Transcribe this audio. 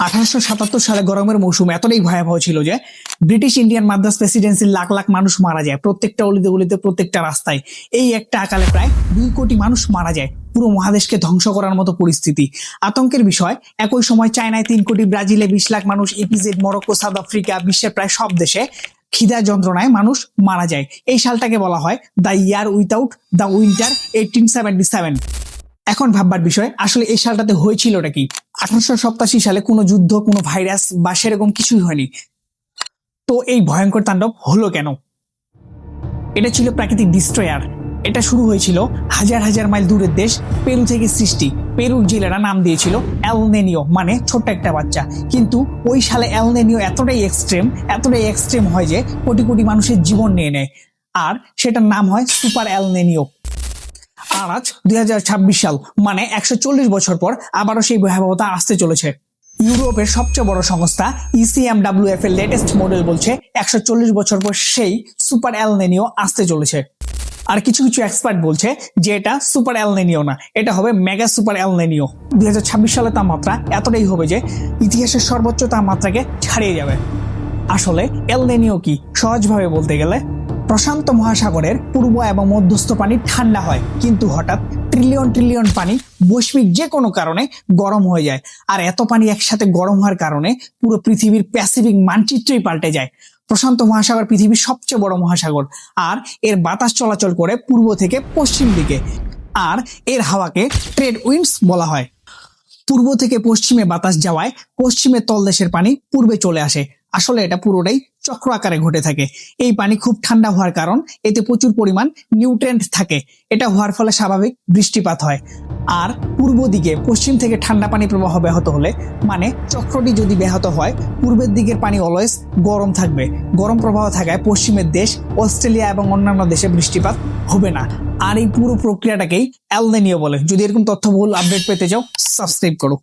1877 সালে গরমের মৌসুম এতটাই ভয়াবহ ছিল যে ব্রিটিশ ইন্ডিয়ান মাদ্রাজ প্রেসিডেন্সির লাখ লাখ মানুষ মারা যায়, প্রত্যেকটা অলিতে গলিতে, প্রত্যেকটা রাস্তায়। এই একটা আকালে প্রায় 2 কোটি মানুষ মারা যায়, পুরো মহাদেশকে ধ্বংস করার মতো পরিস্থিতি। আতঙ্কের বিষয়, একই সময় চায়নায় 3 কোটি, ব্রাজিলে 20 লাখ মানুষ, ইপিজেড, মরক্কো, সাউথ আফ্রিকা, বিশ্বের প্রায় সব দেশে খিদা যন্ত্রণায় মানুষ মারা যায়। এই সালটাকে বলা হয় the year without the winter 1877। এখন ভাববার বিষয়, আসলে এই সালটাতে হয়েছিলটা কি? 1887 সালে কোনো যুদ্ধ, কোনো ভাইরাস বা সেরকম কিছুই হয়নি, তো এই ভয়ঙ্কর তাণ্ডব হলো কেন? এটা ছিল প্রাকৃতিক ডিস্ট্রয়ার। এটা শুরু হয়েছিল হাজার হাজার মাইল দূরের দেশ পেরু থেকে সৃষ্টি। পেরুর জেলেরা নাম দিয়েছিল এল নিনিও, মানে ছোট্ট একটা বাচ্চা। কিন্তু ওই সালে এল নিনিও এতটাই এক্সট্রিম হয় যে কোটি কোটি মানুষের জীবন নিয়ে নেয়, আর সেটার নাম হয় সুপার এল নিনিও। আর আজ 2026 সাল, মানে 140 বছর পর আবারও সেই ভয়াবহতা আসতে চলেছে। ইউরোপের সবচেয়ে বড় সংস্থা ECMWF এর লেটেস্ট মডেল বলছে 140 বছর পর সেই সুপার এল নিনিও আসতে চলেছে। আর কিছু কিছু এক্সপার্ট বলছে যে এটা সুপার এল নিনিও না, এটা হবে মেগা সুপার এল নিনিও। 2026 সালে তাপমাত্রা এতটাই হবে যে ইতিহাসের সর্বোচ্চ তাপমাত্রাকে ছাড়িয়ে যাবে। আসলে এল নিনিও কি? সহজভাবে বলতে গেলে, প্রশান্ত মহাসাগরের পূর্ব এবং মধ্যস্থ পানি ঠান্ডা হয়, কিন্তু হঠাৎ ট্রিলিয়ন ট্রিলিয়ন পানি বৈশ্বিক যে কোনো কারণে গরম হয়ে যায়। আর এত পানি একসাথে গরম হওয়ার কারণে পুরো পৃথিবীর প্যাসিফিক মানচিত্রই পাল্টে যায়। প্রশান্ত মহাসাগর পৃথিবীর সবচেয়ে বড় মহাসাগর, আর এর বাতাস চলাচল করে পূর্ব থেকে পশ্চিম দিকে, আর এর হাওয়াকে ট্রেড উইন্ডস বলা হয়। পূর্ব থেকে পশ্চিমে বাতাস যাওয়ায় পশ্চিমের তলদেশের পানি পূর্বে চলে আসে। আসলে এটা পুরোটাই চক্র আকারে ঘটে থাকে। এই পানি খুব ঠান্ডা হওয়ার কারণ এতে প্রচুর পরিমাণ নিউট্রিয়েন্ট থাকে। এটা হওয়ার ফলে স্বাভাবিক বৃষ্টিপাত হয়। আর পূর্ব দিকে পশ্চিম থেকে ঠান্ডা পানি প্রবাহ ব্যাহত হলে, মানে চক্রটি যদি ব্যাহত হয়, পূর্বের দিকের পানি অলওয়েজ গরম থাকবে। গরম প্রবাহ থাকায় পশ্চিমের দেশ, অস্ট্রেলিয়া এবং অন্যান্য দেশে বৃষ্টিপাত হবে না। আর এই পুরো প্রক্রিয়াটাকেই এল নিনিও বলে। যদি এরকম তথ্যবহুল আপডেট পেতে চাও, সাবস্ক্রাইব করো।